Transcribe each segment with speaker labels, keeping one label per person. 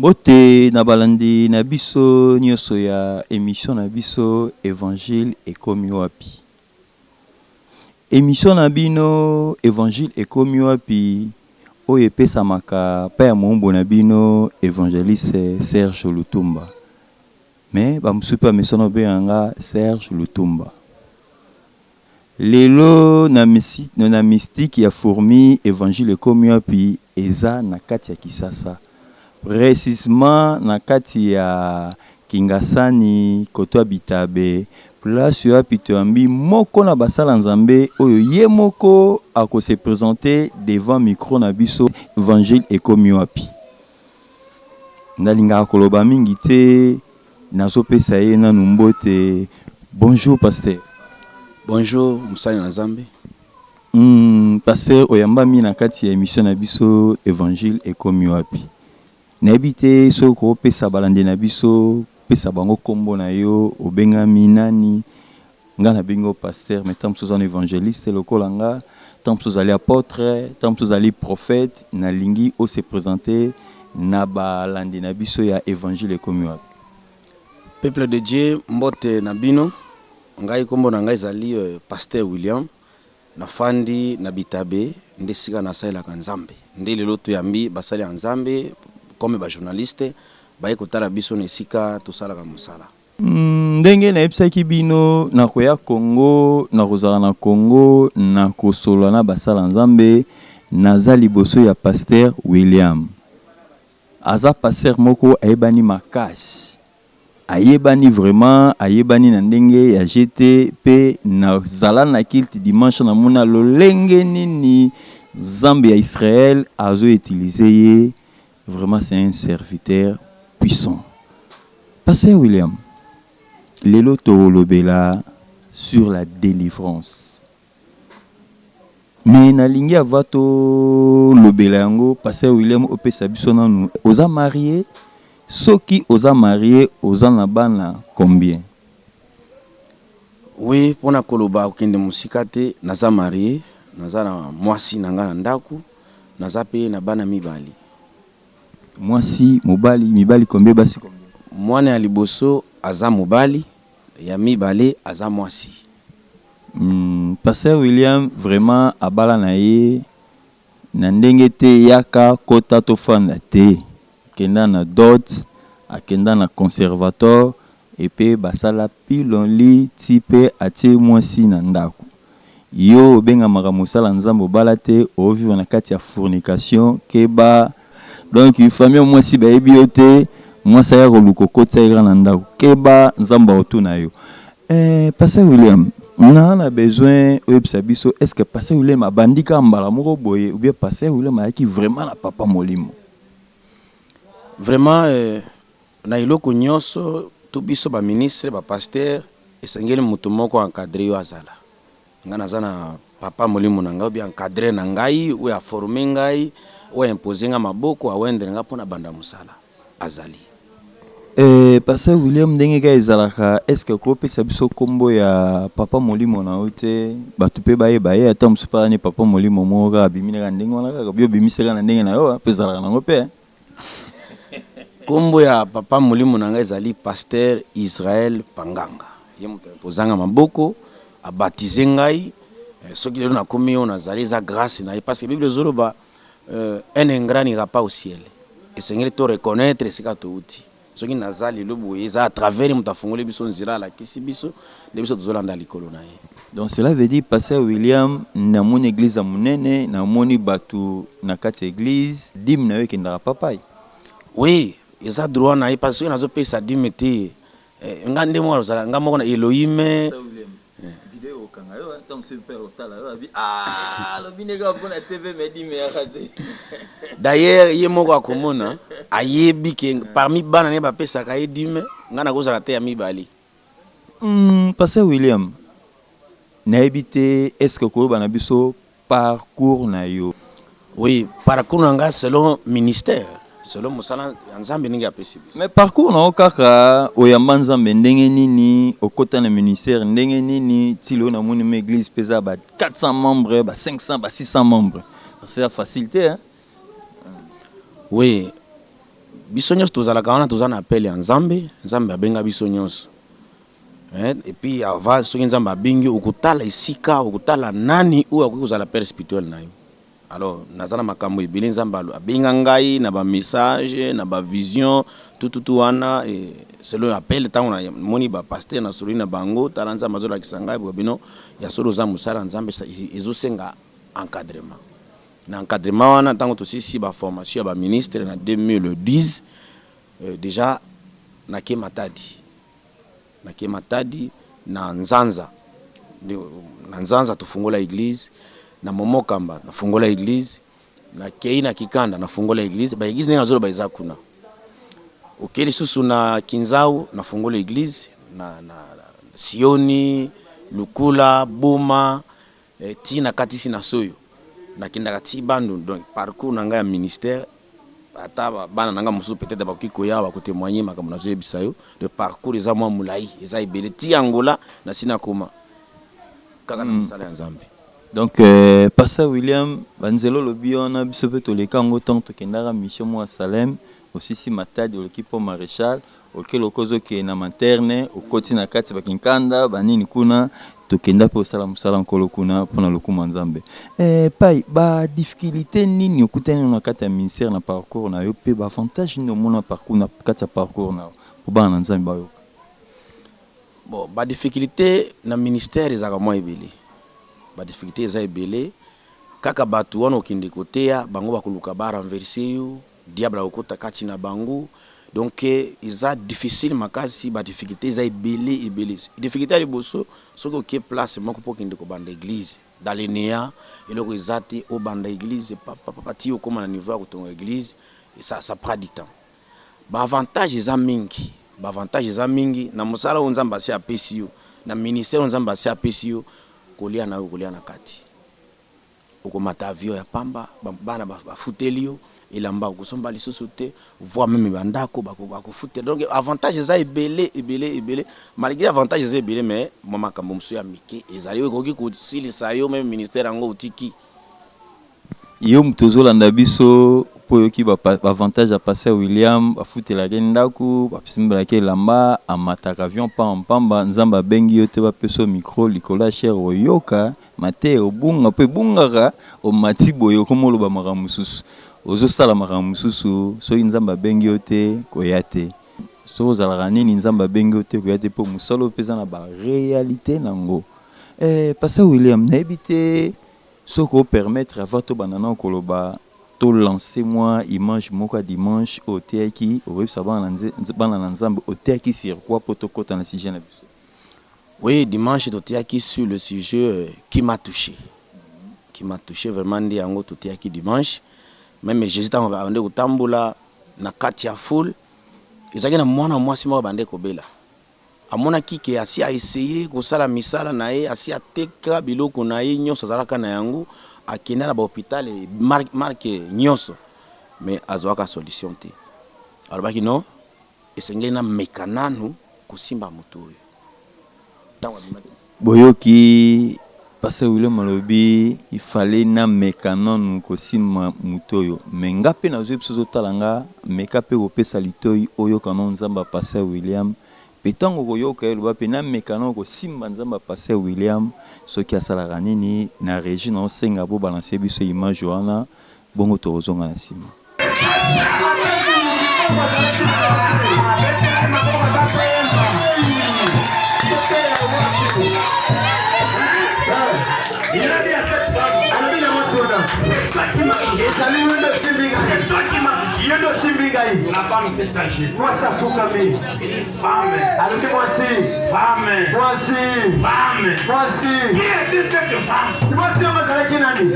Speaker 1: Bote na balandi na biso nyonso ya émission na biso Évangile ekomi wapi. Émission na bino Évangile ekomi wapi oyo epesamaka pa ya mombo na bino évangéliste Serge Lutumba. Mais bamususu mpe bamesono benganga Serge Lutumba. Lelo na mystique ya fourmi Évangile ekomi wapi eza na kati ya Kisasa. Précisément na kati ya Kingasani koto Bitabe place ya Pitoambi moko na basala nzambe oyo ye moko ako se présenter devant micro na biso Évangile ekomi wapi. Ndalinga koloba mingi te nazopesa ye na numbote. Bonjour pasteur.
Speaker 2: Bonjour musali na nzambe.
Speaker 1: Pasteur oyamba mi na kati ya émission na biso Évangile ekomi wapi. Nebite soko pesa balande na biso pesa bango kombo na yo obengami nani nga na bingo pasteur mais tant que évangéliste lokola nga tant que ali apôtre tant que ali prophète na lingi o se présenter na balande na biso ya Évangile ekomi wapi.
Speaker 2: Peuple de Dieu mbote na bino ngai kombo na ngai zali pasteur William na fandi na Bitabe ndesika na sala ka nzambe ndele loto yambi basali ya nzambe comme ba journaliste baye kotala biso na esika tosala ka musala.
Speaker 1: Ndenge na epsaki bino na koya Congo na kozala na Congo na kosola na basala nzambe naza liboso ya pasteur William. Aza pasteur moko ayebani makasi. Ayebani vraiment ayebani na ndenge ya jeté pe na zala na kilte dimanche na mona lolenge nini Zambe ya Israël azo utiliser ye. Vraiment, c'est un serviteur puissant. Pasteur William, lelo tolobela sur la délivrance. Mais na lingi avato lobela yango Pasteur William opesa biso nanu oza marié soki oza marié oza na bana combien?
Speaker 2: Oui, pona koloba okende musika te naza marié naza na mwasi nanga na ndaku naza pe na bana mibali.
Speaker 1: Mwasi mibali combien basi combien?
Speaker 2: Mwana ya liboso aza mobali ya mibale aza mwasi.
Speaker 1: Pasteur William vraiment abala na ye na ndenge te yaka kota to fanda te kenda na dot akenda na conservateur et puis basala pilonli type atie mwasi na ndako yo benga makamosala nzambo bala te o vivre na kati ya fornication keba. Donc il famille moi si baebi yote moi ça ya koluko kotsa na ndako keba nzamba otuna yo. Pasteur William on a besoin oyebisa biso est-ce que Pasteur William abandika mbala moko boye ou bien Pasteur William ayaki vraiment na papa molimo?
Speaker 2: Vraiment na iloko nyonso to biso ba ministre ba pasteur esengeli mutu moko encadrer yo azala nga nazana papa molimo na ngai bien encadrer na ngai ou ya former ngai ou imposer nga maboko awendre nga pona banda musala azali.
Speaker 1: Pasteur William ndenge ka ezalaka est-ce que ko pesa biso kombo ya papa molimo na ote batu pe baye ata musupa ni papa molimo moka bimina ndenge wana ka bio bimiseka na ndenge na yo pezalaka nango pe.
Speaker 2: Kombo ya papa molimo na ngai ezali pasteur Israël Panganga ye mutu pozanga maboko abatize ngai soki lelo na komi yo nazali za grâce na parce que Bible zoloba un ingrat n'ira pas au ciel. Et Seigneur te reconnaître ce que tu outi. Ce qui nazali le boye za à travers muta fongole biso nzira la kisi biso de biso tozolanda likolo na ye.
Speaker 1: Donc cela veut dire Pasteur William na mon église à munene na moni batu na kati église dim na yo kendara papa.
Speaker 2: Oui, eza droit na ye parce que nazo pesa dim te ngande mo rozala ngamo na Elohim. D'ailleurs, il y a mon commune, ayebi que parmi bana ne ba pesa ka edime, ngana ko zala te ami bali.
Speaker 1: Pasteur William, na ebité est-ce que ko bana biso parcours na yo?
Speaker 2: Oui, parcours nga selon ministère. Selon musala nzambe ningi apesi.
Speaker 1: Mais parcours na okaka oyamba nzambe ndenge nini okota na ministère ndenge nini tilo na moni ma église pesa ba 400 membres ba 500 ba 600 membres. C'est la facilité hein.
Speaker 2: Oui. biso nyonso tozalaka wana toza na appel ya nzambe abenga biso nyonso. Et puis avant soki nzambe abengi okutala esika okutala nani oyo akoki kozala père spirituel na yo. Alors naza na makambo ebele nzambe abenga ngai na ba message na ba vision tout wana selon appel ntango na moni ba pasteur na solo na bango tala nzambe azolakisa ngai bino ya solo za mosala nzambe ezosenga encadrement. Na encadrement wana ntango tosisi ba formation ya ba ministre na 2010 déjà nake Matadi na Nzanza tufungola église na Momokamba na fungola église na Kei na Kikanda na fungola église ba église nena zolo ba eza kuna okeli susu na Kinzau na fungola église na Sioni Lukula Boma ti na Katisi na Soyo na kindaka ti bandu. Donc parcours na nga ya ministère ata bana nanga musu peut-être ba kikoya ba ko témoigner makambo na zo bisayo de parcours eza mwa mulai eza ibele ti Angola na sina koma kaka na musala ya nzambe.
Speaker 1: Donc Pasteur William banzelo lobiona biso pe to leka ngo tant to kendara mission mo Salem osisi Matadi olekipo maréchal okelo kozo ke na materne okoti na kati bakinkanda banini kuna tokenda pe osala musala nkolo kuna pona lokuma nzambe. Pai ba difficulté nini okutani na kati ya ministère na parcours na yo pe ba avantage ni mona parcours na kati ya parcours na po bana nzambe ba yo.
Speaker 2: Bon ba difficulté na ministère ezaka mwa ebele. Ba difficulté eza ebele kaka batu wana okinde kotea bango bakuluka ba renverser yo diable okota kati na bango. Donc eza difficile makasi ba difficulté eza ebele. Difficulté ali boso soko ok place moko po kinde ko banda église dans les néa eloko ezati au banda église papa ti okoma na niveau ko tonga église et ça prend du temps. Ba avantage eza mingi na musala onzamba si apesi yo na ministère onzamba si apesi yo kolia na kati okomata avion ya pamba bana bafuteli yo elamba okosomba lisusu te voire même bandako bakofutela. Donc avantage eza ebele malgré avantage eza ebele mais makambo musu ya mike ezali okoki kosilisa yo même ministère yango otiki
Speaker 1: yo mutozolanda biso po yoki ba avantage a Pasteur William bafutela ndako basimbela ke lamba amataka avion pamba nzamba bengi yo te bapeso micro likola cher oyoka mate obunga pe bungaka o matibo yo komo loba makamususu ozosala makamususu soki nzamba bengi yo te koyate so ozalaka nini nzamba bengi yo te koyate po musalo peza na ba réalité nango. Pasteur William nayebi te soko permettre avoir to banana koloba to lancer moi image moko dimanche au théâtre au bana nzambe au théâtre sur quoi poto kota na sujet na biso.
Speaker 2: Oui, dimanche au théâtre sur le sujet qui m'a touché vraiment ndi yango to théâtre dimanche même Jésus tant bande kotambola na kati ya foule ezaki na mwana mwasi moko bande kobela amona kike asi a essayer kosala misala na ye asi ateka biloko na ye nyonso azalaka na yango akenda na ba hôpital marque nyonso mais azwaka solution te alobaki non esengeli na mekananu kosimba moto oyo
Speaker 1: boyoki Pasteur William malobi il fallait na mekananu kosimba moto oyo mais ngape na zo biso talanga mekape opesa litoi oyo kanon nzamba Pasteur William petango koyoka eloba pe na mekano ko simba nzamba Pasteur William soki asalaka nini na régie na osenga bo balancer biso image wana bongo tozonga na sima.
Speaker 3: La femme c'est à Jésus. Moi ça faut comme il dit femme. Alors moi aussi femme. Voici. Qui est cette femme? Voici on va dire qui n'a dit.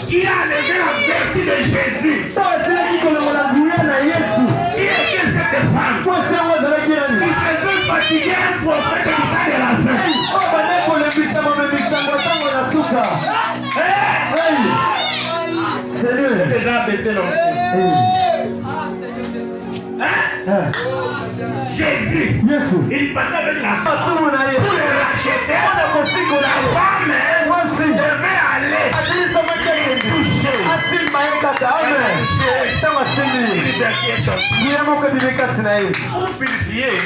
Speaker 3: Qui a levé la vertu de Jésus? Ça c'est là qui connaît la gloire de Jésus. Qui est cette femme? Voici on va dire qui n'a dit. Il faisait fatiguer un prophète qui s'est de la fin. Oh ben pour le but ça va me dire ça on la souka. C'est déjà baissé l'homme. Jésus, il passait avec la femme pour les racheter. La femme devait aller toucher. Il est sorti. Pour purifier, il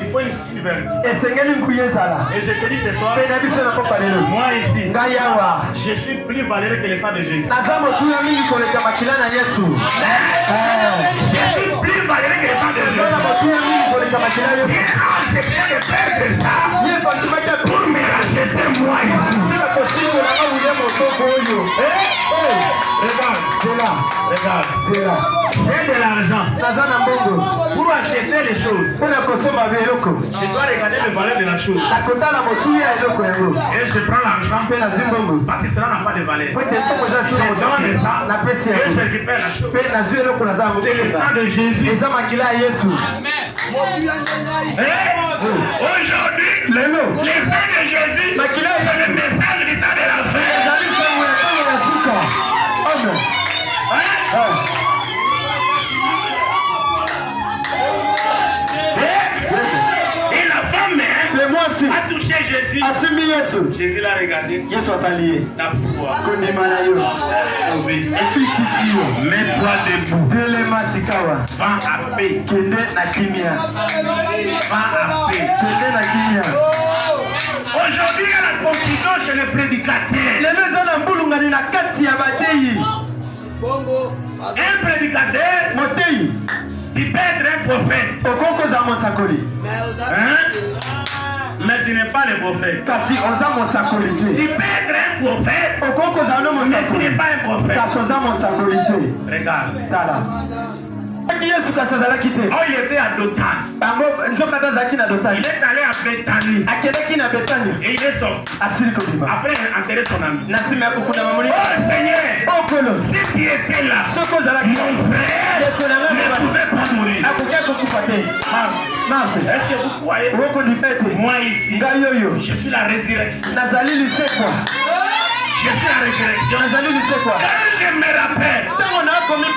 Speaker 3: faut une vérité. Et je te dis ce soir, moi ici, je suis plus valeureux que le sang de Jésus. Je suis plus valeureux que le sang de Jésus. C'est bien de perdre ça pour me racheter moi ici. Regarde, j'ai de l'argent pour acheter les choses. Je dois regarder le valeur de la chose. Et je prends l'argent parce que cela n'a pas de valeur. Je donne ça et je récupère la chose. C'est le sang de Jésus. Aujourd'hui, le sang de Jésus, c'est le message du temps de la fin. Et la femme a touché Jésus. Jésus l'a regardé. La foi. Mets-toi debout. Va à paix. Va à paix. Aujourd'hui, il y a la confusion chez les prédicateurs. Un prédicateur, il peut être un prophète. Hein? Mais tu n'es pas le prophète. Tu peux être un prophète, mais tu n'es pas un prophète. Regarde. Oh, il était à Dothan. Il est allé à Bethanie. Et il est sorti. Après, il a enterré son ami. Oh Seigneur, si tu étais là, mon frère ne pouvait pas mourir. Est-ce que vous croyez? Moi ici, je suis la résurrection. Je suis la résurrection. Quand je me rappelle, les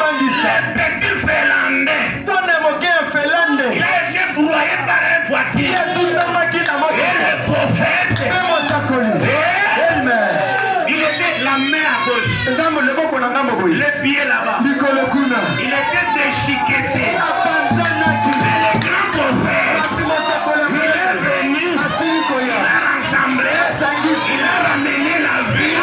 Speaker 3: petits Finlandais, il a été broyé par une voiture. Et le prophète, il était la main à gauche, le pied là-bas. Il était déchiqueté. Mais le grand prophète, il est venu, il a rassemblé, il a ramené la vie.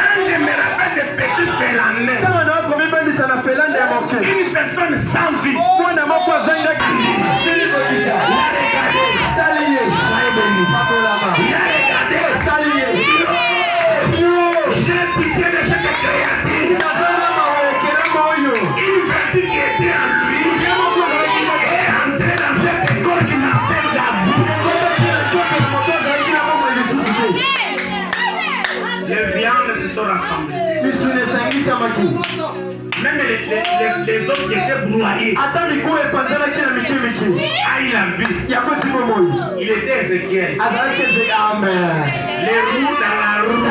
Speaker 3: Quand je me rappelle des petits Finlandais, une personne sans vie, j'ai pitié de cette créature. Une vertu qui était en lui est entrée dans cette école qui m'appelle la vie. Les viandes se sont rassemblées. Même les autres qui étaient broyés. Ah, il a vu. Il était Ézéchiel. Les roues dans la roue.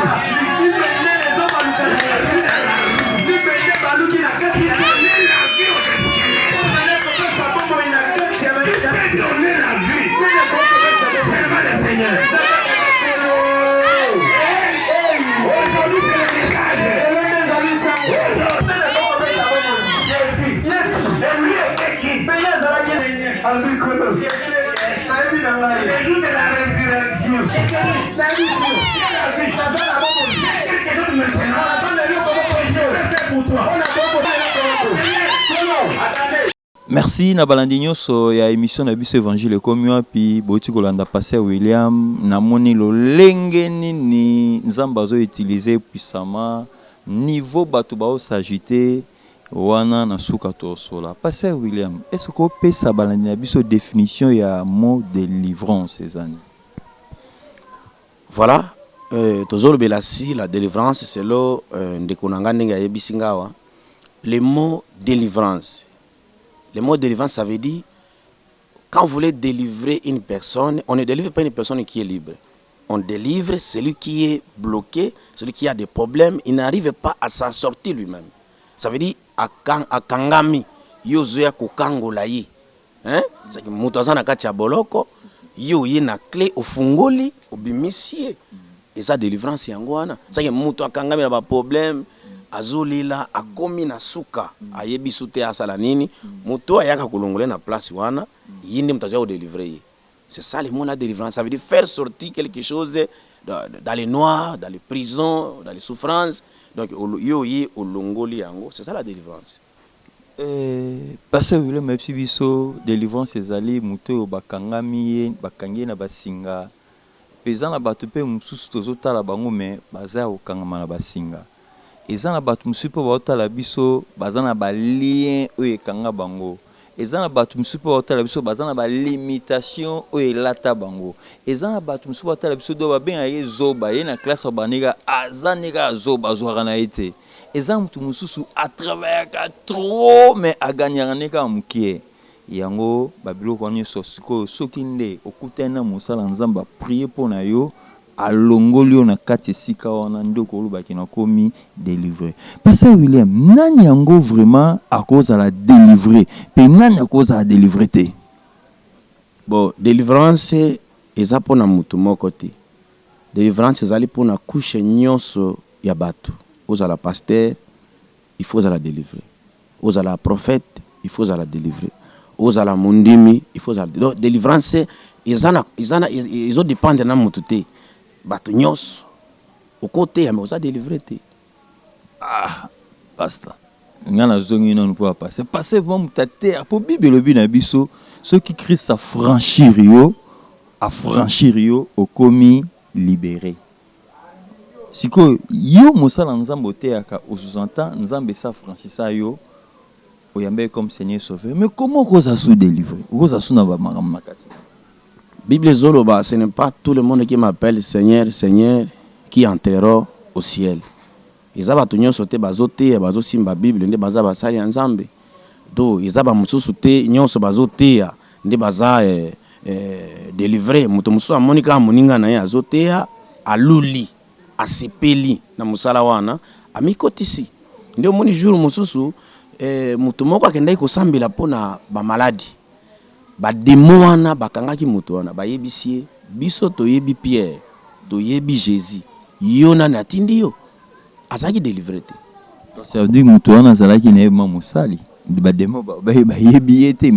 Speaker 3: Le jour de la résurrection.
Speaker 1: Merci na balandi nyonso ya émission na biso évangile komi wapi boti kolanda pasteur William namoni lolenge nini nzamba zo utiliser puissamment niveau bato bao s'agiter wana na suka to sola. Pasteur William, est-ce que peut sa balandi na biso définition ya mot délivrance ces années?
Speaker 2: Voilà, tozolo belasi la délivrance c'est lo ndekonanga ndenge ya bisingawa. Le mot délivrance. Le mot délivrance, ça veut dire, quand vous voulez délivrer une personne, on ne délivre pas une personne qui est libre. On délivre celui qui est bloqué, celui qui a des problèmes, il n'arrive pas à s'en sortir lui-même. Ça veut dire, akangami yo zoya kokangola ye saki mutu aza na kati ya boloko yo ye na clé ofungoli obimisi eza délivrance yango wana saki mutu akangami na ba problème azolila akomi na suka ayebi sute asala nini mutu ayaka kolongole na place wana yinde mutaja délivrer ye. C'est ça le mot la délivrance, ça veut dire faire sortir quelque chose dans les noirs, dans les prisons, dans les souffrances. Donc yo ye olongoli yango, c'est ça la délivrance.
Speaker 1: Parce que le mepsi biso délivrance ezali muto bakangami bakangi na basinga peza na bato pe mususu tozotala bango me baza okangama na basinga eza na bato mususu pe baotala biso baza na ba lien oyo ekanga bango eza na bato mususu pe baotala biso baza na ba limitation oyo elata bango eza na bato mususu baotala biso do babenga ye zoba ye na classe banega aza nega zoba azwaka na ete eza mutu mususu atravaillaka trop mais aganyaka neka mukie yango babiloko wana nyonso sikoyo soki nde okutani na mosala nzambe aprie mpo na yo alongoli yo na kati esika wana nde okolobaki nakomi délivrer. Pasteur William, nani yango vraiment akozala délivrer mpe nani akozala délivrer te?
Speaker 2: Bon, délivrance eza mpona mutu moko te. Délivrance ezali mpona couche nyonso ya bato. Ozala pasteur, il faut la délivrer. Ozala prophète, il faut la délivrer. Ozala mundimi, il faut la délivrer. Donc délivrance ils ont dépendre na mutu te. Bato nyos au côté ya moza délivrer te.
Speaker 1: Ah, basta. Ngana zongi non pour passer. Passer vraiment mutate pour Bible lobi na biso, ceux qui Christ affranchir yo au commis libéré. Siko yo mosala nzambe oteaka osuzanta nzambe sa franchisa yo oyambe comme Seigneur sauveur. Mais comment cause sous délivrer? Cause sous na ba maram nakati.
Speaker 2: Bible zoloba, ce n'est pas tout le monde qui m'appelle Seigneur, Seigneur qui entrera au ciel. Izaba tunyo sote bazote bazo simba Bible nde baza basali nzambe. Do izaba mususu te nyonso bazote nde baza délivrer mutu musu amonika moninga na ye azote aluli asepeli na musala wana amikotisi. Ndio moni jour mususu mutu moko akendai kosambela pona ba maladi. Ba demo wana bakangaki mutu wana bayebisi biso toyebi Pierre toyebi Jésus yona na tindi yo azaki délivrer te.
Speaker 1: Ça veut dire mutu wana azalaki na yeba musali ba demo bayebi ete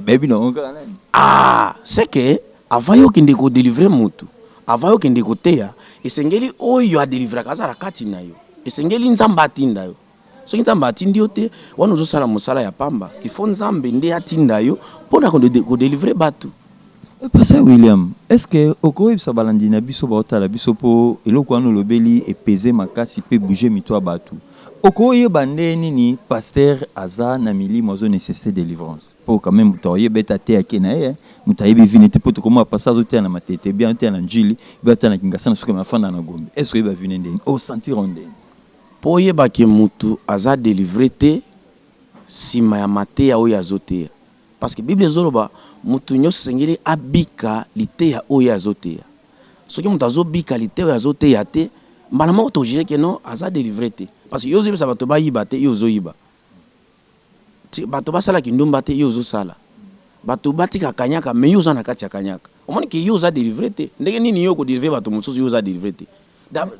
Speaker 1: bayebi na onga nani.
Speaker 2: Ah, c'est que avant yo kende ko délivrer mutu avant yo kende ko teya esengeli oyo a délivrer kazara kati na yo esengeli nzamba atinda yo. So nzambe atindi yo te wana ozosala mosala ya pamba il faut nzambe nde atinda yo mpona ko délivrer bato.
Speaker 1: Pasteur William, est-ce que okoyebisa balandi na biso baotala biso po eloko wana olobeli epeze makasi pe bouger mito bato okoyeba nde nini pasteur aza na milimo azo nécessité délivrance po quand même toyebeta te ake na ye mutayebi vini te po tokoma pasado te na matete bien te na njili bata na kingasana soki mafanda na gombe est-ce que yeba vini ndeni o sentir ndeni
Speaker 2: po yeba ke mutu aza délivrer te sima ya mateya oyo azoteya parce que Bible zoloba mutu nyonso sengeli abika liteya oyo azoteya soki mutu azobika liteya oyo azoteya te mbala moko tojire ke non aza délivrer te parce que yo ozebisa bato bayiba te yo ozoyiba bato basalaki ndumba te yo ozosala bato batika kanyaka me yo oza na kati ya kanyaka omoni ke yo oza délivrer te ndenge nini yo kodélivrer bato mosusu yo oza délivrer te.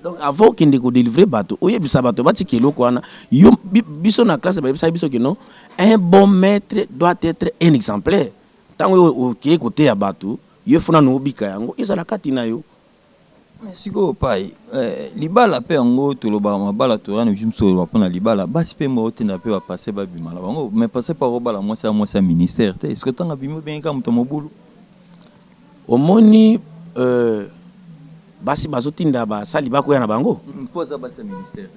Speaker 2: Donc avant qu'il ne délivre bateau, oye bisa bateau bati kilo kwana yo biso na classe ba bisa biso que non un bon maître doit être un exemplaire. Tant o ki côté ya bateau, yo funa no bika yango izala katina yo.
Speaker 1: Mais siko pai libala pe yango toloba mabala torana jimso ba pona libala basi pe mo te na pe ba passer ba bimala bango mais passer par obala moi ça ministère te est-ce que tanga bimo bien ka muto mobulu
Speaker 2: omoni basi bazotinda basali bakoya na bango
Speaker 1: poza basi ministère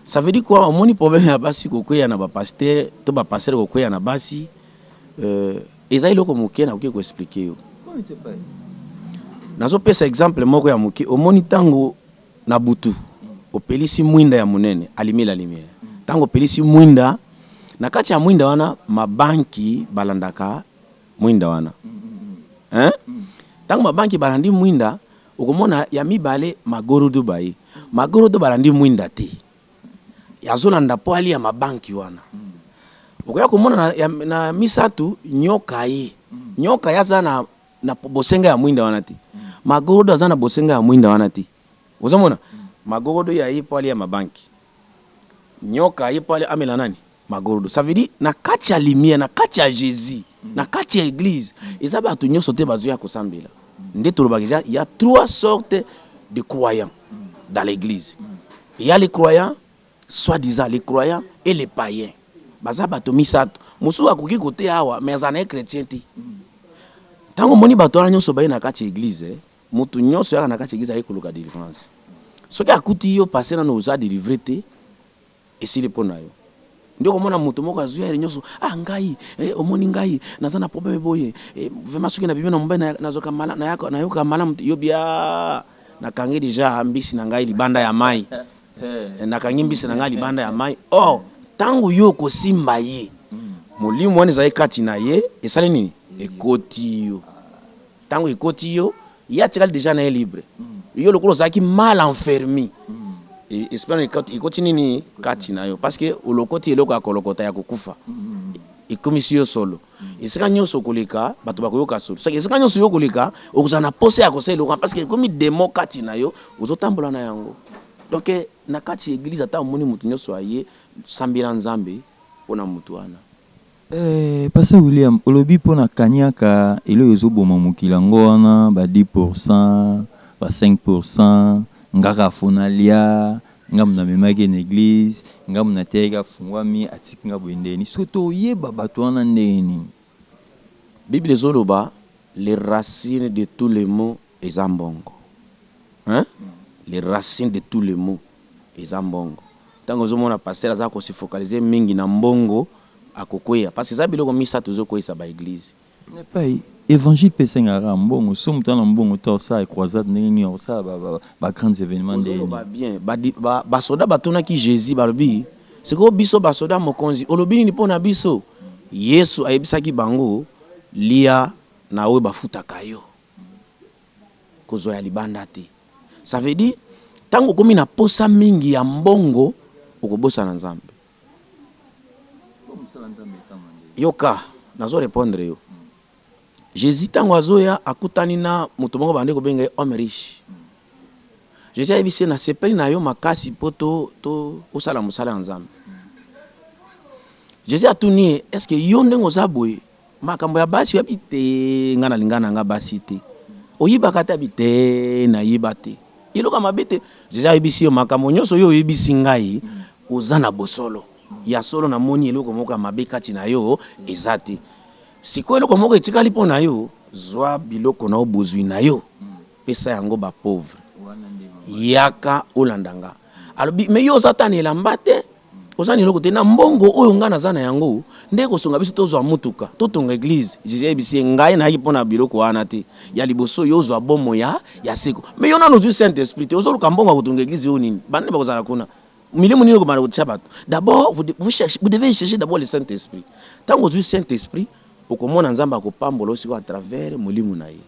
Speaker 2: ça veut dire quoi omoni problème ya basi kokoya na ba pasteur to ba pasteur kokoya na basi eza iloko moke na ko expliquer yo comment te pas nazo pesa exemple moko ya moke omoni tango na butu opelisi mwinda ya munene alimila lumière tango opelisi mwinda na kati ya mwinda wana mabanki balandaka mwinda wana tango mabanki balandi mwinda okomona ya mibale magorodo baye magorodo balandi mwinda te yazolanda po ali ya mabanki wana okoya komona na misatu nyoka ye nyoka yaza na bosenga ya mwinda wana ti magorodo aza na bosenga ya mwinda wana ti ozomona magorodo ya ye po ali ya mabanki nyoka ye po ali amela nani magorodo ça veut dire na kati ya lumière na kati ya Jésus na kati ya église eza bato nyonso te bazo ya kosambela nde tolobaka il y a trois sortes de croyants dans l'église. Il y a les croyants, soi-disant les croyants et les païens. Baza bato misato. Musu akoki kote awa, mais azana chrétien ti. Tango moni bato ala nyonso baye na kati église, mutu nyonso ya na kati église aye koluka délivrance. Soki akuti yo passer na noza délivrer te, esili pona yo. Ndio komona mutu moko azuya nyonso, ngai, omoni ngai, naza na problème boye. Vraiment soki na bibi na mbaye na zoka mala na yako na yoka mala yo bia na kangi déjà mbisi na ngai libanda ya mai na kangi mbisi na ngai libanda ya mai tangu yo kosimba ye molimo wana ezali kati na ye esali nini ekoti yo tangu ekoti yo ye atikali déjà na ye libre yo lokolo ozalaki mal enfermi espérant ekoti nini kati na yo parce que olokoti eloko ya kolokota ya kokufa ekomisi yo solo esika nyonso koleka bato bakoyoka solo soki esika nyonso yo koleka okozala na pose ya kosala eloko parce que ekomi demo kati na yo ozotambola na yango donc na kati église ata omoni mutu nyonso aye sambela nzambe mpona mutu wana
Speaker 1: Pasteur William olobi mpona kaniaka eloko ezoboma mokili yango wana ba 10% ba 5% ngaka afonalia ngam na memaki na église ngam na tega fungwami atiki nga bwendeni soto yeba bato wana ndeni
Speaker 2: Bible zoloba les racines de tous les mots eza mbongo hein les racines de tous les mots eza mbongo tango zomona pasteur aza ko se focaliser mingi na mbongo akokoya parce que za biloko misato zokoyisa ba église
Speaker 1: ne pas évangile pesengara mbongo somo tana mbongo to sa croisade ndeni o sa ba grands événements ndeni
Speaker 2: ba bien ba soda batona ki Jésus balobi c'est ko biso ba soda mokonzi olobi ni pona biso Yesu ayebisaki bango lia na we bafutaka yo kozo ya libanda te ça veut dire tango komi na posa mingi ya mbongo okobosa na Nzambe yoka nazo répondre yo Jésus tango azoya akutani na mutu moko bande ko benga homme riche Jésus ayebisi na sepeli na yo makasi poto to osala musala ya Nzambe Jésus atuni est-ce que yo ndengo zaboye makambo ya basi ya bite ngana lingana nga basi te oyibaka ta bite na yibate iloka mabete Jésus ayebisi yo makambo nyonso yo oyebisi ngai ozana bosolo ya solo na moni eloko moko mabe kati na yo ezate siko eloko moko etikali po na yo zwa biloko na obozwi na yo pesa yango ba pauvre yaka olandanga alobi me yo zatani elamba te ozani eloko te na mbongo oyo nga nazana yango nde kosonga biso tozwa mutuka totonga église Jésus ayebisi ngai nayaki mpo na biloko wana te ya liboso yo ozwa bomo ya seko me yo nano ozwi saint esprit te ozoluka mbongo akotonga église oyo nini bande bakozala kuna milimu nini komana kotia bato d'abord vous devez chercher d'abord le saint esprit tango ozwi saint esprit okomona Nzambe akopambola osiko à travers molimo na ye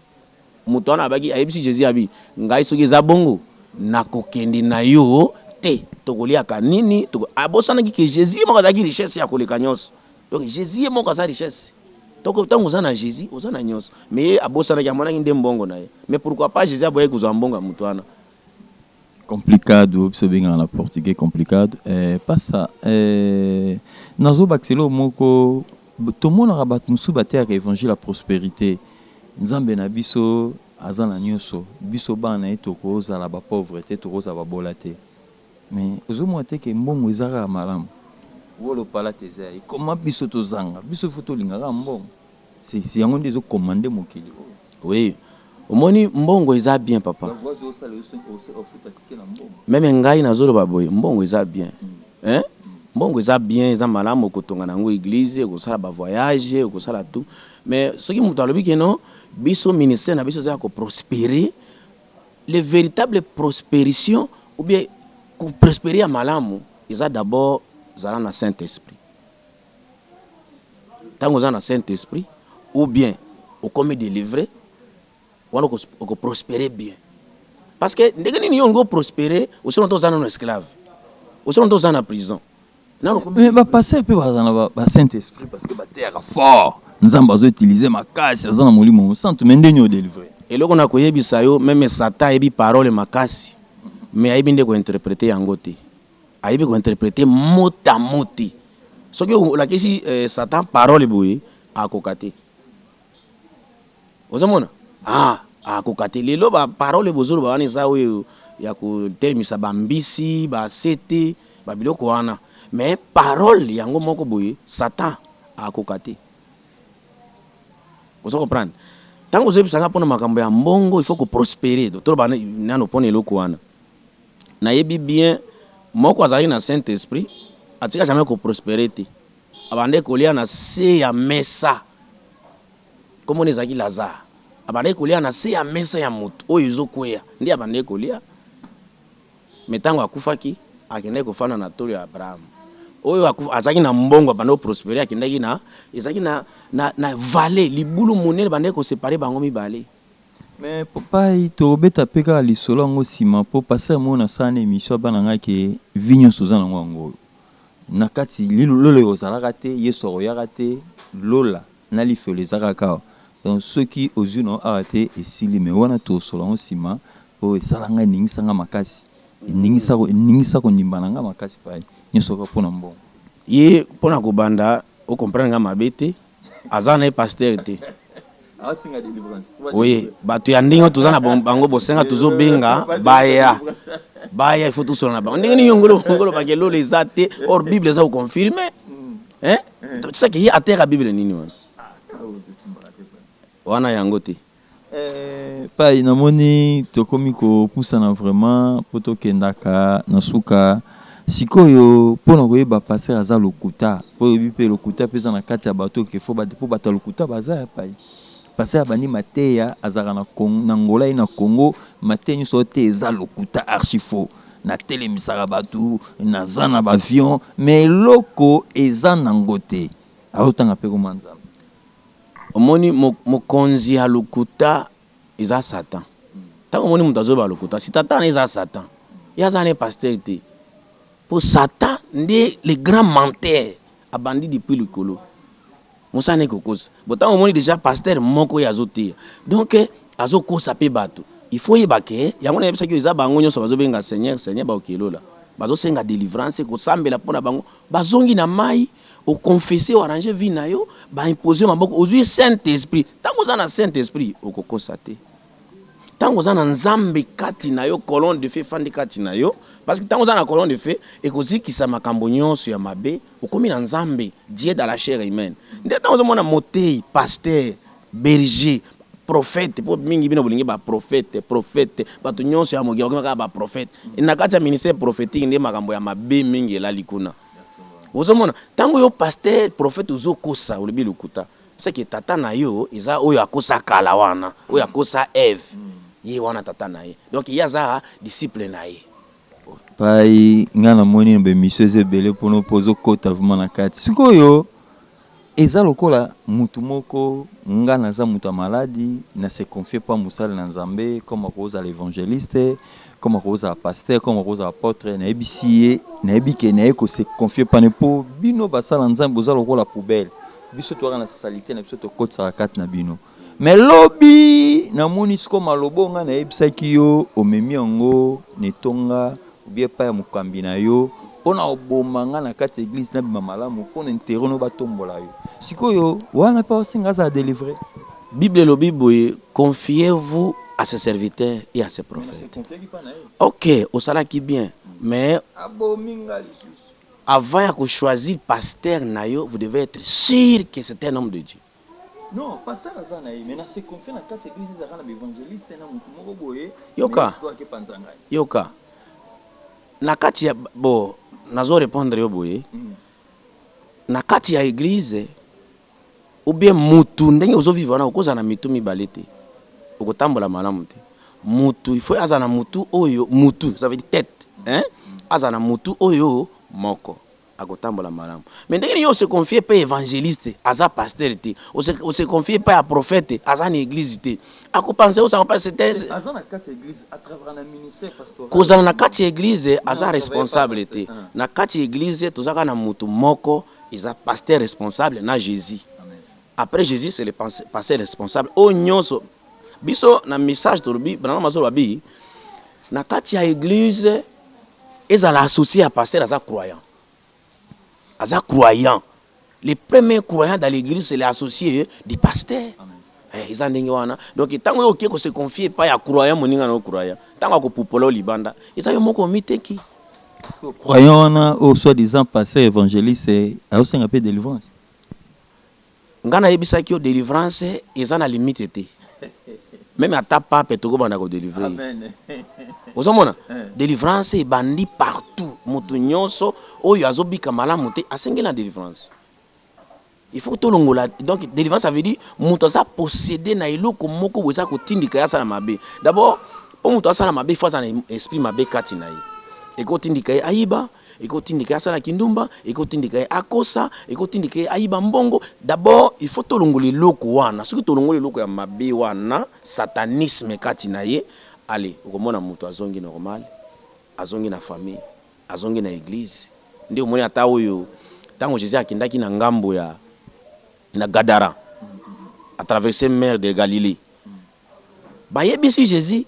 Speaker 2: mutu wana abaki ayebisi Jésus abi ngai soki eza bongo nakokende na yo te tokoliaka nini abosanaki ke Jésus moko azalaki richesse ya koleka nyonso donc Jésus moko aza richesse tango oza na Jésus oza na nyonso mais abosanaki amonaki nde mbongo na ye mais pourquoi pas Jésus aboye kozwa mbongo ya mutu wana
Speaker 1: complicado biso benga na portugais complicado pasa nazo bakiselo moko tomonaka bato mosusu bateyaka évangile ya prospérité Nzambe na biso aza na nyonso biso bana ye tokozala bapauvre te tokozala babola te mais ozomona te ke mbongo ezaka malamu wolopala te eza ekoma biso tozanga biso fo tolingaka mbongo si yango nde ezokomande mokili
Speaker 2: oui omoni mbongo eza bien papa meme ngai nazoloba boye mbongo eza bien hein mbongo eza bien eza malamu okotonga nango église okosala ba voyage okosala tout mais soki mutu alobi ke non biso ministère na biso eza ko prospérer le véritable prospération ou bien ko prospérer malamu eza d'abord zala na saint esprit tango za na saint esprit ou bien okomi délivrer wana ko prospérer bien parce que ndenge nini yo ngo prospérer aussi longtemps ozana no esclave Aussi, on doit en prison.
Speaker 1: Mais passer peu dans Saint-Esprit parce que terre fort. Nous avons utilisé ma casse, nous avons mouli mon sang, mais nous délivrer.
Speaker 2: Et là, on a koye bisayo, même Satan a des paroles ma casse, mais il a interpréter en côté. Il a interpréter mot à mot. Ce que la question Satan parole boye à kokate. Vous avez ah à kokate. Les lois parole bozoro ba wanisa we ya ko temisa bambisi ba sete ba biloko wana. Mais parole yango moko boye Satan a kokate. Vous comprenez? Tant que vous avez pour makambo ya mbongo, il faut que prospérer. Docteur bana nano pone eloko wana. Na yebi bien moko azali na Saint-Esprit, atika jamais ko prospérité. Abande kolia na se ya mesa. Comme on ezaki Lazare. Abande kolia na se ya mesa ya moto oyo ezokwea. Ndi abande kolia. Metango akufaki akende kofana na tolo ya Abraham. Oyo azaki na mbongo bando prospérer akendaki na ezaki na vallée libulu monene bande ko séparer bango mibale.
Speaker 1: Mais papa to beta peka li solo ngo sima po passer mona sana émission bana ngaki vigno sozana ngo nakati lolo ozalaka te yeso ya raté lola na li fele zakaka. Donc ceux qui aux yeux ont arrêté et si mais wana to solo ngo sima po esalanga ningi sanga makasi. Ningi sako ndimbananga makasi pai. Nyoso ko pona mbongo.
Speaker 2: Ye pona ko banda o comprendre nga mabete azana e pasteur te.
Speaker 1: Asinga délivrance.
Speaker 2: Oui, batu ya ndingo tuzana bango bosenga tuzo benga baya. Baya il faut tout sur na bango. Ndingo ni ngolo bakelo les athées or Bible ça confirme. Hein? Tu sais que y a terre Bible nini wana. Wana yango te.
Speaker 1: Pa inamoni tokomi ko pusana vraiment poto kendaka nasuka sikoyo pona koyeba passer aza lokuta po bipe lokuta pesa na kati ya bato ke fo po bata lokuta baza pa passer abani mateya azaka na Congo na Angola na Congo mateya so te eza lokuta archifo na telemisaka bato na zana ba avion mais loko eza nangote aotanga pe komanza
Speaker 2: omoni mokonzi ya lokuta eza Satan. Tant omoni mutazo ba lokuta si Satan eza Satan yaza ne pasteur te. Pour Satan, le grand menteur a bandit depuis le colo. Moussa n'est cause. Pourtant, on est déjà pasteur moko yazote. Donc, azoko sapé bateau. Il faut y baquer. Il y a un épisode qui est à Bangonio, ça va benga Seigneur, Seigneur, Baokelo là. Bazo senga délivrance, ko sambe la pona bango. Bazongi na mai, au confesser, au arranger vie na yo, ba imposer ma boko, au Saint-Esprit. Tant que vous avez Saint-Esprit, au koko sate. Tant que vous avez Nzambe kati na yo, colonne de feu, fandi kati na yo. Parce que tant que vous avez colonne de feu, et que si qui sa makambonyon sur mabe, au comme Nzambe, Dieu dans la chair humaine. Dès tant que vous avez moté, pasteur, berger, prophète, pour mingi bino bolingi ba prophète, ba to nyonso ya mogi ba ba prophète. Et na kati ya ministère prophétique ndé makambo ya mabe mingi la likuna. Vous mona, tant que yo pasteur, prophète ozo kosa ou le bilukuta. C'est que tata na yo, isa oyo akosa kala wana, oyo akosa Eve. Ye wana tata na ye. Donc il y a ça disciple na ye.
Speaker 1: Pai ngana moni be mission zebele pour nous poser kota vraiment na kati. Sikoyo eza lokola mutu moko ngana za mutu maladi na se confier pas musala na Nzambe comme akoza l'évangéliste, comme akoza pasteur, comme akoza apôtre na ebisiye na ebike na eko se confier pas ne po bino basala Nzambe oza lokola poubelle. Biso to na salité na biso to kota kati na bino. Mais lobby na monisco malobonga na ebisaki yo omemi yango netonga ubie pa ya mukambi na yo pona obomanga na kati église na bima malamu pona interrono batombola yo sikoyo wana pa osinga za délivrer.
Speaker 2: Bible lobby boye, confiez-vous à ses serviteurs et à ses prophètes. OK, au sala qui bien, mais avant de choisir pasteur na yo, vous devez être sûr que c'est un homme de Dieu.
Speaker 1: Non, pas ça na zana mais na se confier na kati église za kana évangéliste na mutu moko boye
Speaker 2: yoka na kati ya bo nazo répondre yo boye na kati ya église ou bien mutu ndenge ozo vivre na okoza na mitu mibale te okotambola malamu te mutu il faut azana mutu oyo mutu ça veut dire tête hein azana mutu oyo moko akotambola malamu. Mais ndenge yo se confier pas évangéliste aza pasteur te, on se confier pas à prophète aza na église te. Akopenser ça pas c'était
Speaker 1: aza na kati église à travers le ministère pastoral.
Speaker 2: Kozala na kati église aza responsable te. Na kati église tozaka na mutu moko isa pasteur responsable na Jésus. Amen. Après Jésus c'est le pasteur responsable. O nyonso biso na message tolobi bana mazolo babi na kati ya église ezala associé à pasteur aza croyant. Aza croyant. Les premiers croyants dans l'église, c'est les associés du pasteur. Ils ont dit donc tant que se confie pas à croyant, moninga no croyant. Tant que popolo libanda, ils ont moko miteki.
Speaker 1: Croyant au soi-disant pasteur évangéliste, a aussi un peu de délivrance.
Speaker 2: Ngana yebisa ki o délivrance, ils ont la limite té. Même à ta pape to ko banda ko délivrer. Amen. Vous savez, délivrance est bandit partout. Mutu nyonso oyo azobika malamu te asengela la délivrance. Il faut tout longola. Donc délivrance ça veut dire mutu za posséder na eloko moko weza ko tindika ya sala mabe. D'abord, pour mutu sala mabe, il faut ça esprit mabe kati na ye. Et ko tindika ya aiba, et ko tindika ya sala kindumba, et ko tindika ya akosa, et ko tindika ya aiba mbongo. D'abord, il faut tout longola eloko wana. Ce que tout longola eloko ya mabe wana, satanisme kati na ye. Allez, ukomona mutu azongi normal, azongi na famille, azongi na église. Ndio moni ata oyo tango Jésus akindaki na ngambo ya na Gadara à traverser mer de Galilée. Ba yebisi Jésus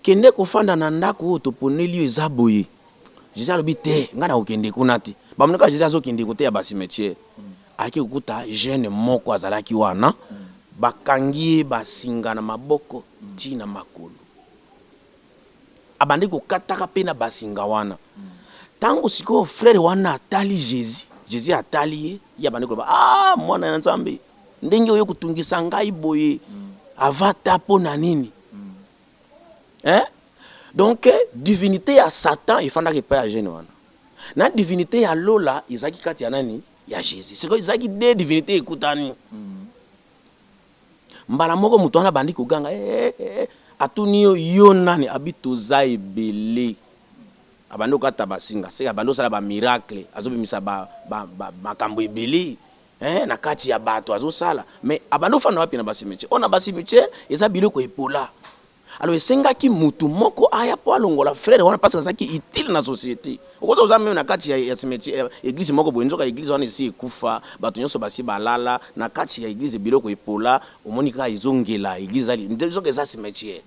Speaker 2: kende kofanda na ndako to poneli eza boye. Jésus alobi te ngana okende kuna te. Ba mnoka Jésus azokende kote ya basimetiere. Aki okuta jeune moko azalaki wana bakangi basinga na maboko ti na makolo. Abandi ko kataka pena basinga wana. Tango siko frère wana atali Jésus atali ya bandi ko mwana na Nzambe ndenge oyo kutungisa ngai boye avata po na nini. Donc divinité ya Satan ifanda ke pa ya jeune wana. Na divinité ya Lola izaki kati ya nani ya Jésus. Siko izaki de divinité ekutani. Mbala moko mutu wana bandi ko ganga atuni yo nani abito za ebele abando kata basinga seka abando sala ba miracle azobimisa ba makambo ebele na kati ya bato azosala mais abando fana wapi na basimetier ona basimetier eza biloko epola. Alors esengaki mutu moko aya po alongola frère wana parce que ça qui utile na société okozo za même na kati ya cimetière église moko bonzoka église wana esi ekufa bato nyonso basi balala na kati ya église biloko epola omonika izongela église ali ndezoka eza cimetière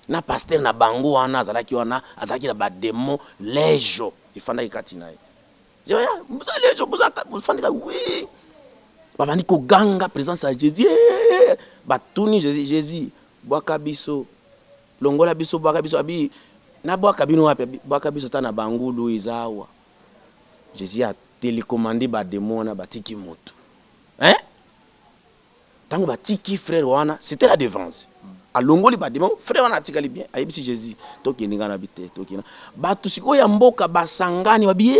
Speaker 2: na pasteur na bango wana azalaki na ba démon lejo ifanda ikati naye je ya lejo buzafandika oui babandi ko ganga présence à Jésus batuni Jésus bwaka biso longola biso bwaka biso abi na bwaka bino wapi bwaka biso ta na bangulu izawa. Jésus a télécommandé ba démon na batiki moto tango batiki frère wana c'était la défense alongoli ba démon frère wana atikali bien ayebisi Jésus tokeninga na bite tokina batu siko ya mboka basangani babi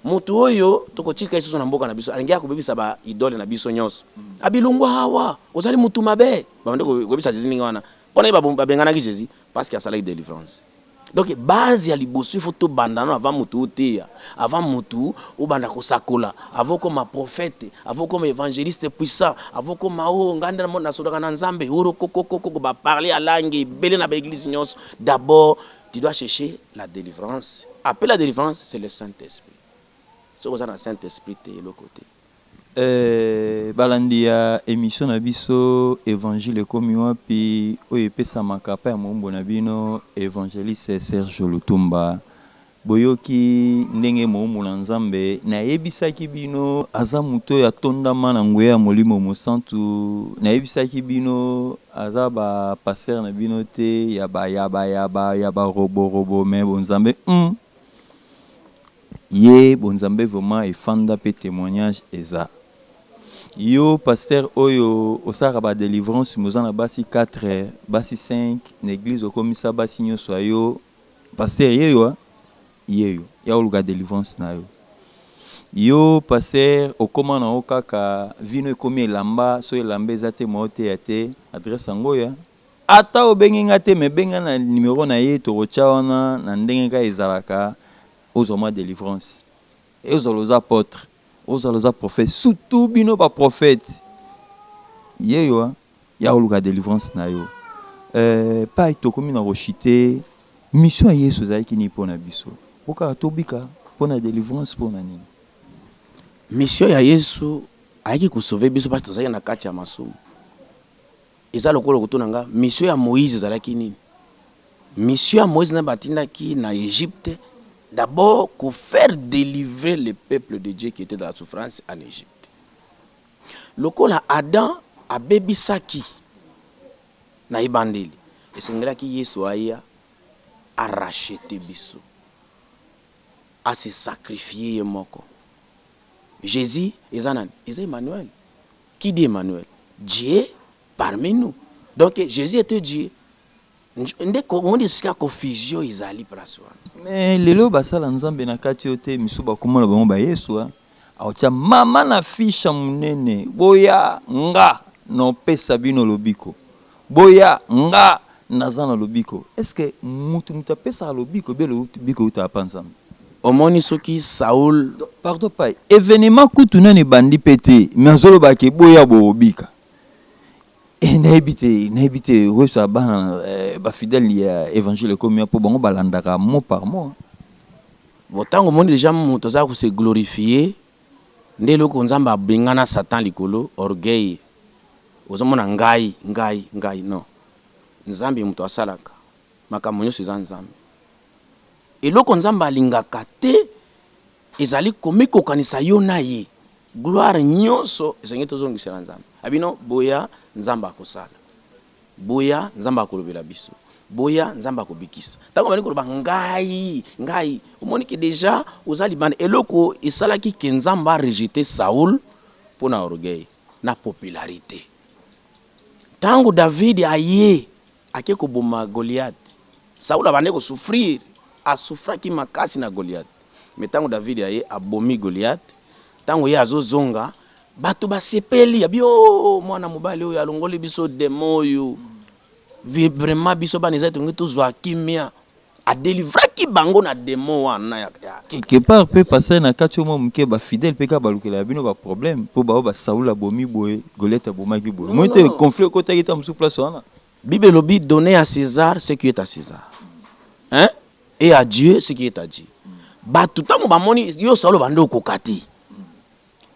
Speaker 2: moto oyo tokotika iso na mboka na biso alingia kubebisa ba idole na biso nyonso abilongwa hawa ozali mutu mabe bande kobisa Jésus ninga wana pona ba bengana ki Jésus parce qu'il y a salai délivrance. Donc base ya liboso il faut to bandana avant mutu oteya avant mutu obanda ko sakola avant comme prophète avant comme évangéliste puissant avant comme nganda na sodoka na Nzambe oro kokoko ba parler à langue belé na ba église nyonso. D'abord tu dois chercher la délivrance. Après la délivrance c'est le Saint-Esprit. So vous avez le Saint-Esprit de l'autre côté.
Speaker 1: Balandi ya émission na biso évangile komi wapi oyo pesa makapa ya mombo na bino évangéliste Serge Lutumba boyoki ndenge mombo na Nzambe na yebisaki bino aza muto ya tondama na nguya molimo mosantu na yebisaki bino aza ba pasteur na bino te ya ba robo mais bon Nzambe ye bon Nzambe vraiment efanda pe témoignage eza yo pasteur oyo osaka ba délivrance mozana basi 4 basi 5 na église okomisa basi nyoso yo pasteur yeyo ya oluka délivrance na yo pasteur okoma na okaka vino ekomi elamba so elamba ezate mote ya te adresse ngoya ata obengi ngate me benga na numéro na ye to rocha wana na ndenge ka ezalaka ozoma délivrance et aux apôtres, aux prophètes, surtout bino ba prophète. Yeyo ya oluka délivrance na yo. Pas to comme na rochité, mission Yesu zaki ni pona biso. Oka tobika pona délivrance pona nini.
Speaker 2: Mission ya Yesu aiki ku sauver biso parce que tozali na kati ya masumu. Eza lokolo kutunanga mission ya Moïse zalaki nini? Mission ya Moïse na batinda ki na Égypte. D'abord, pour faire délivrer le peuple de Dieu qui était dans la souffrance en Égypte. Le cas Adam a bébi saki na ibandeli. Et c'est là que Yesu a racheté biso, a se sacrifié moko. Jésus est Emmanuel. Qui dit Emmanuel? Dieu parmi nous. Donc Jésus était Dieu. Ndé comment dit ça confusion izali praswa.
Speaker 1: Mais lelo basala nzambe na kati yote misuba komona bango ba Yesu aotia mama na fisha munene boya nga no pesa bino lobiko boya nga nazana lobiko. Est-ce que mutu pesa lobiko belo biko utapanza
Speaker 2: omoni soki Saul
Speaker 1: pardon pas événement kutuna ni bandi pété mais azolo ba ke boya bobika. Et n'habite ça bana ba fidèle ya évangile comme pour bango balandaka mot par mot.
Speaker 2: Botango moni déjà moto za ko se glorifier ndelo ko nzamba bengana Satan likolo orgueil. Ozomona ngai non. Nzambe muto asalaka makamonyo se nzambe. Eloko nzamba alingaka te ezali komiko kanisa yo na ye. Gloire nyonso ezengete zongisa nzambe. Abino boya nzamba akosala. Boya nzamba akolobela biso. Boya nzamba akobikisa. Tango bani koloba ngai. Omoni ke déjà ozali bana eloko esalaki ke nzamba rejeter Saul pour na orgueil na popularité. Tango David aye ake ko boma Goliath. Saul abande ko souffrir, a souffrir ki makasi na Goliath. Mais tango David aye abomi Goliath, tango ye azozonga bato basepeli abio mwana mobali oyo alongoli biso démon oyo vraiment biso baneza tongi tozwa kimia a délivrer ki bango na démon wana ya
Speaker 1: quelque part peut passer na kati mo mke ba fidèle pe ka balukela bino ba problème po ba Saul abomi boye Goliath abomaki boye mo te conflit côté qui tam sous place wana.
Speaker 2: Bible lobi donner à César ce qui est à César, hein, et à Dieu ce qui est à Dieu. Bato tango ba moni yo Saul bando kokati.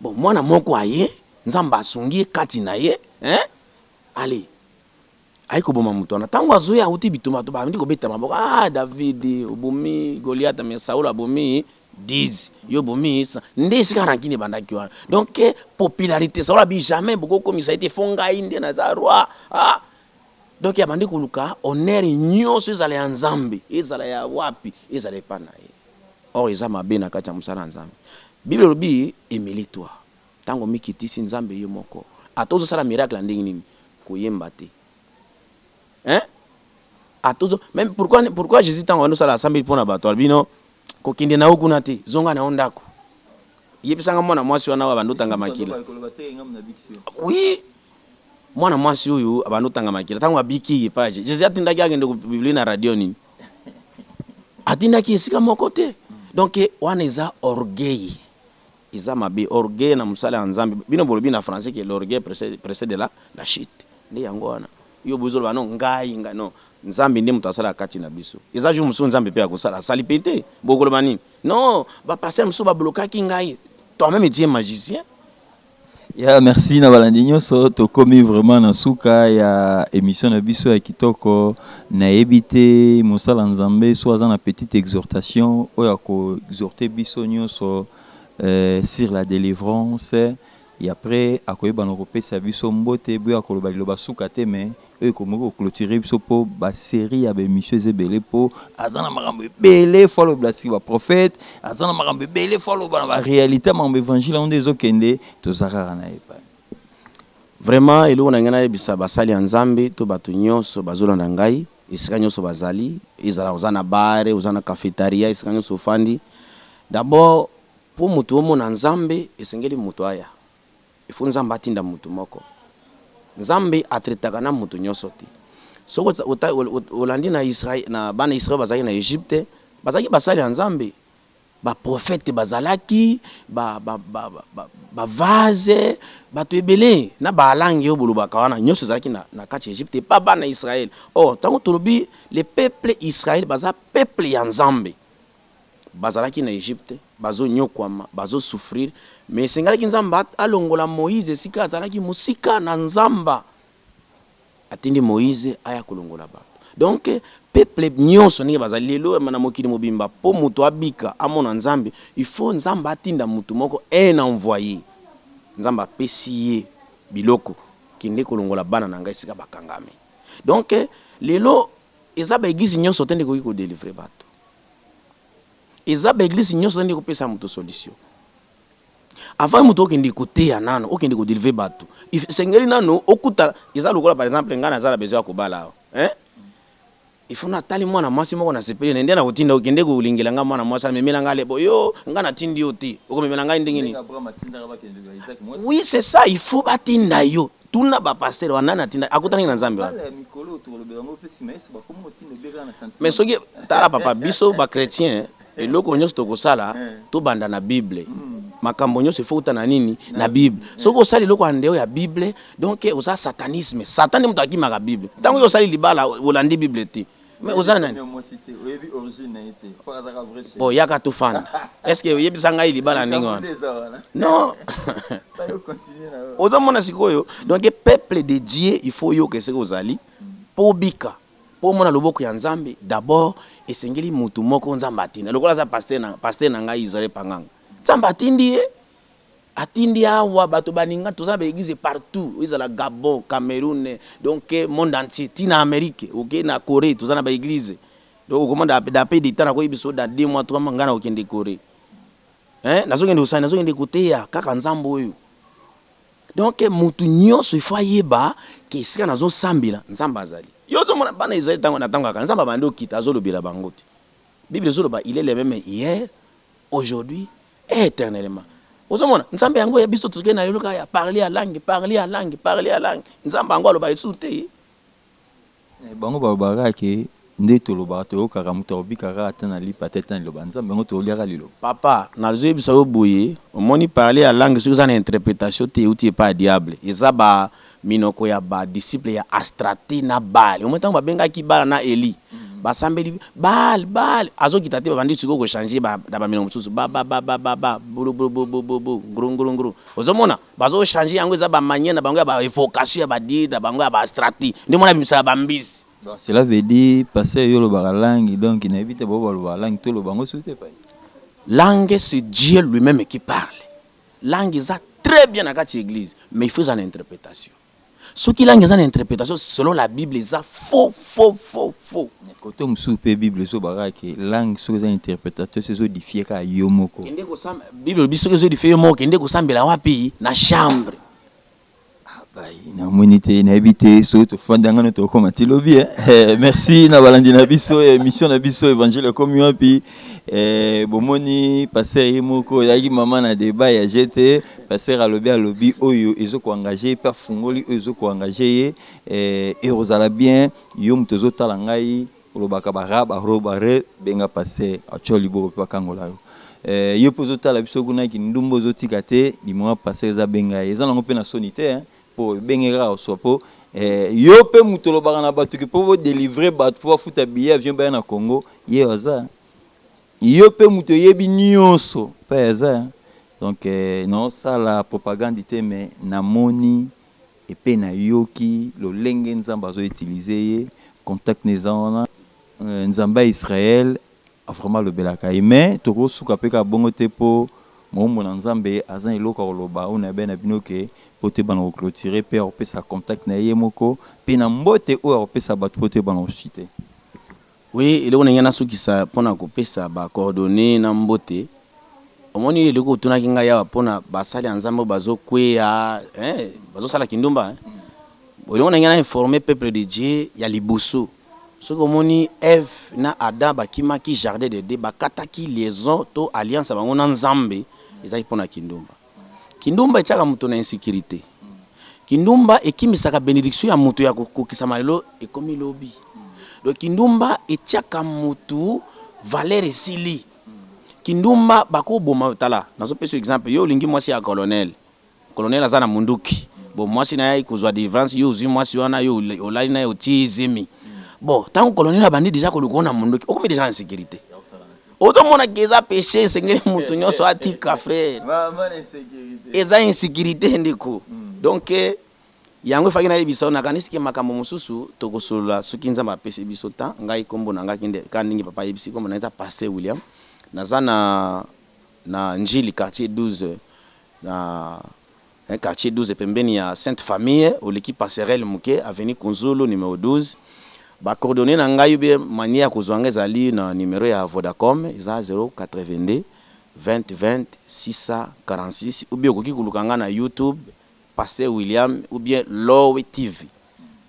Speaker 2: Bon, moi, moko aye, nzamba songi kati na ye, hein? Allez. Aiko boma mutona. Tango azoya uti bituma to ba ndiko beta maboko. David obomi Goliath mais Saul abomi 10. Yo bomi nde sika rankine bandaki wana. Donc popularité Saul abi jamais beaucoup comme ça a été fonga inde na za roi. Donc ya bandiko luka honneur nyonso ezala ya nzambe, ezala ya wapi, ezala pa na ye. Or ezama be na kati ya musala nzambe. Bible lobi emeli toi. Tango mikitisi nzambe ye moko. Atozo sala miracle ndenge nini koyemba te. Hein? Atozo même pourquoi Jésus tango ndo sala sambi pona bato albino ko kinde na okuna te zonga na ondako. Yebisanga mwana mwasi wana wa bandu tanga makila. Oui. Mwana mwasi oyo abandu tanga makila tango abiki page. Jésus atindaki agende ko Bible na radio nini. Atindaki esika moko te. Donc wana eza orgueil. Iza mabe orgueil na musala ya nzambe. Bino bolobi na français que l'orgueil précède la chute. Ndi yango wana. Yo buzolo bano ngai no. Nzambe ndi mutu asala kati na biso. Eza ju musu nzambe pe akosala sali pété. Bokolo bani. Non, ba passer musu ba blokaki ngai. Toi-même tu es magicien.
Speaker 1: Ya merci na balandinyo so to komi vraiment na suka ya émission na biso ya kitoko na ebité musala nzambe so azana petite exhortation oya ko exhorter biso nyonso sur la délivrance et après akoyeba na kopesa biso mbote boya ko loba suka te mais e komoko clôturer biso po ba série ya ba émission ezebele po azana makambo belé follow blasi ba prophète azana makambo belé follow ba réalité makambo évangile on des okende to zakara na epa
Speaker 2: vraiment elo na ngana ebisa basali ya nzambe to bato nyonso bazolanda ngai esika nyonso bazali ezala ozana bare ozana cafétéria esika nyonso fandi d'abord pour mutu omona nzambe esengeli mutu aya ifo nzambe atinda mutu moko nzambe atretaka na mutu nyonso te soko olandi na Israël na bana Israël bazaki na Égypte bazaki basali ya nzambe ba prophète bazalaki ba vase bato ebele na ba langue yo bolobaka wana nyonso ezalaki na kati ya Egypte pas bana Israël. Oh tango tolobi le peuple Israël baza peuple ya Nzambe bazalaki na Egypte bazo nyokwama bazo souffrir mais sengalaki Nzamba alongola Moïse esika azalaki musika na Nzamba atindi Moïse aya kolongola bato. Donc peuple nyonso ndenge bazali lelo na mokili mobimba po mutu abika amona Nzambe il faut Nzamba atinda mutu moko un envoyé Nzamba pesiye biloko kinde kolongola bana na ngai sika bakangame. Donc lelo eza ba église nyonso tende ko délivrer bato eza ba église nyonso tende ko pesa mutu solution avant mutu okende koteya nano okende ko délivrer bato sengeli nano okuta eza lokola par exemple ngana za la besoin ya kobala il faut natali mwana mwasi moko na sepeli nende na kotinda okende ko lingela nga mwana mwasi memela nga lebo yo nga natindi yo te okomemela nga ndenge ni. Oui c'est ça, il faut batinda yo tuna ba pasteur wana natinda akutana na Nzambe wana mais soki tala papa biso ba chrétien eloko nyonso tokosala to banda na Bible makambo nyonso il faut utana nini na Bible soki osali eloko andeo ya Bible donc oza satanisme satani mutu akimaka Bible tango yo osali libala olandi Bible te mais oza nani bon yaka tofanda est-ce que yebisa ngai libala ndenge wana non oza mona sikoyo donc peuple de Dieu il faut yo kese ozali po bika po mona loboko ya Nzambe d'abord esengeli mutu moko Nzambe atinda lokola za pasteur na ngai Israël Panganga Nzambe atindi awa bato baninga toza ba église partout ezala Gabon Cameroun donc monde entier tina Amérique OK na Corée toza na ba église donc okomanda d'après du temps na ko biso da 2 mois 3 mois ngana okende Corée nazokende usana nazokende koteya kaka Nzambe oyo. Donc mutu nyonso ifo yeba ke sika nazo sambila Nzambe azali yozo mona bana Israël tango na tango kana Nzambe bando kita azolobela bango te Bible zoloba il est le même hier aujourd'hui et éternellement. Ozomona Nzambe yango ya biso tuke na leloka ya parler à langue Nzambe yango aloba esute
Speaker 1: bango babaraki nde toloba to kaka mutu obikaka atana li pateta ni loba Nzambe yango to liaka lilo
Speaker 2: papa na zo biso yo boye omoni parler à langue sur une interprétation te uti pas diable ezaba minoko ya ba disciple ya Astrate na Baal omontango babengaki Baal na Eli basambeli Baal azokita te babandi siko ko changer ba minoko mususu ba ngru ozomona bazo changer yango ezaba manière na bango ya ba evocation ya ba dida bango ya ba Astrate ndi mona bimisa bambisi.
Speaker 1: Cela veut dire passer yo lo ba langue donc il évite bo ba langue to lo bango soute pas.
Speaker 2: Langue c'est Dieu lui-même qui parle. Langue ça très bien à cette église mais il faut une interprétation. Ce qui langue une interprétation selon la Bible ça faux.
Speaker 1: Quand on soupe Bible so baraki langue so za interprétation c'est so diffié ka yomoko.
Speaker 2: Kende ko sam Bible biso so diffié yomoko kende ko sambela wapi na chambre.
Speaker 1: Na monité na habité so to fandanga no to koma tilobi merci na balandi na biso émission na biso évangile comme yopi bomoni passer moko yaki mama na débat ya GT passer alobi oyo ezoko engager pa fungoli ezoko engager et rozala bien yo mtozo tala ngai lobaka baraba robare benga passer acholi bo pa kangola yo pozo tala biso kuna ki ndumbo zo tikate limwa passer za benga ezana ngope na sonité pour bengera osopo yo pe mutolo bagana batu ki pour délivrer batu pour futa billet avion ba na Congo yeoza yo pe muto yebi nyonso pesa donc non ça la propagande était mais namoni et pe na yoki lo lenge Nzamba zo utiliser contact nezana Nzamba Israël a vraiment le belaka mais toko suka pe ka bongo te po mo na Nzambe azan iloko loba ona bena binoke pote bana clôturer pe opé sa contact na yemoko pe na mbote o opé sa bat pote bana cité.
Speaker 2: Oui, il est suki sa pona ko pesa ba coordonnées na mbote omoni ile ko tuna kinga ya pona basali Nzambe bazo kwea bazo sala kindumba ile on informer peuple de Dieu ya liboso ce que moni Eve na Adam bakima ki jardin de Dieu bakataki liaison to alliance bango na Nzambe ezaki pona kindumba echaka mutu na insécurité kindumba ekimisaka bénédiction ya mutu ya kokisa malelo ekomi lobi donc kindumba echaka mutu valeur esili kindumba bako boma tala nazo pesa exemple yo lingi mwasi ya colonel azana munduki bon mwasi na yai kuzwa délivrance yo uzi mwasi wana yo olali na yo tizimi bon tant colonel abandi déjà ko lukona munduki okomi déjà en sécurité autant mona keza péché sengeli mutu nyoso atika frère eza insécurité ndiko donc yango faki na yebisa na kanisiki makambo mususu tokosola soki nzamba pese biso ta ngai kombo na ngaki nde kaningi papa yebisi kombo na eza pasteur William nazana na Njili quartier 12 na quartier 12 pembeni ya Sainte Famille au l'équipe passerelle muke avenue Kunzulu numéro 12 ba coordonner na ngai be manière kozwanga ezali na numéro ya Vodacom eza 082 20 20 646 ou bien okoki kulukanga na YouTube Pasteur William ou bien Lowe TV.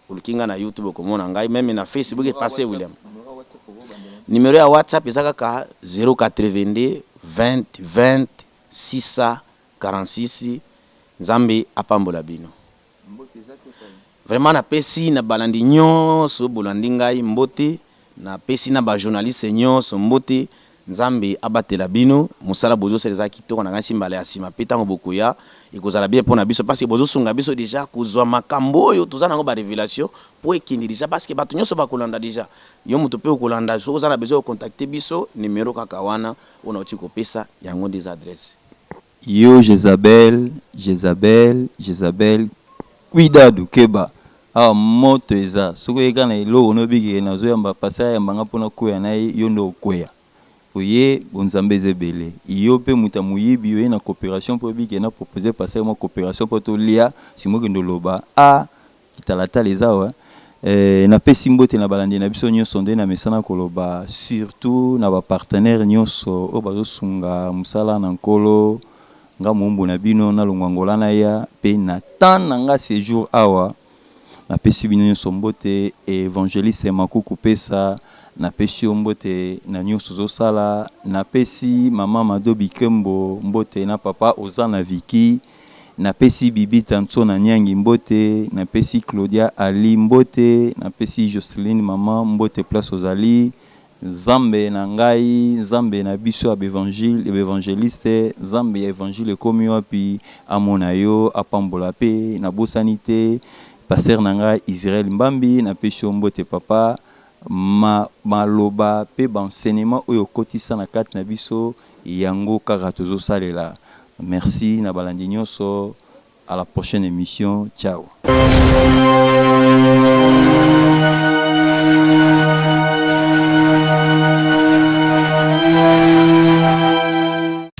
Speaker 2: Ou le na YouTube comme on ngai même na Facebook Pasteur William. Numéro ya WhatsApp ezaka 082 20 20 646 Nzambe apambola bino. Vraiment na pesi na balandi nyonso bolandi ngai mbote na pesi na ba journaliste nyonso mbote Nzambe abatela bino musala bozo seleza kitoko na ngasi mbala ya sima peta ngobokoya ikozala bien pona biso parce que bozo sunga biso déjà kozwa makambo yo tozana ngo ba révélation pour ekindi déjà parce que bato nyonso bakolanda déjà yo muto pe okolanda so kozana besoin de contacter biso numéro kaka wana ona oti kopesa yango des adresses
Speaker 1: yo Jezabel cuidado keba moto eza soko eka na ilo onobiki na zo yamba pasa yamba ngapona koya na yo ndo koya oye bonzambe zebele iyo pe muta muyibi yo na coopération pour biki na proposer passer moi coopération pour to lia simo kendo loba italata les awa na pesi mbote na balandi na biso nyonso nde na mesana koloba surtout na ba partenaire nyonso o bazo sunga musala na nkolo nga mombo na bino na longwangola na ya pe na tan nga séjour awa na pesi bino nyonso mbote évangéliste makuku pesa na pesi mbote na nyonso zosala na pesi mama Madobi Kembo mbote na papa Ozana Viki na pesi bibi Tanso na Nyangi mbote na pesi Claudia Ali mbote na pesi Jocelyn mama mbote place Ozali Zambe na ngai Zambe na biso ab évangéliste Zambe ya évangile komi wapi amona yo apambola pe na bosanité passer na ngai Israël Mbambi na pesi mbote papa maloba pe enseignement oyo kotisa na kati na biso yango kaka tozo salela. Merci na balandi nyonso, à la prochaine émission, ciao.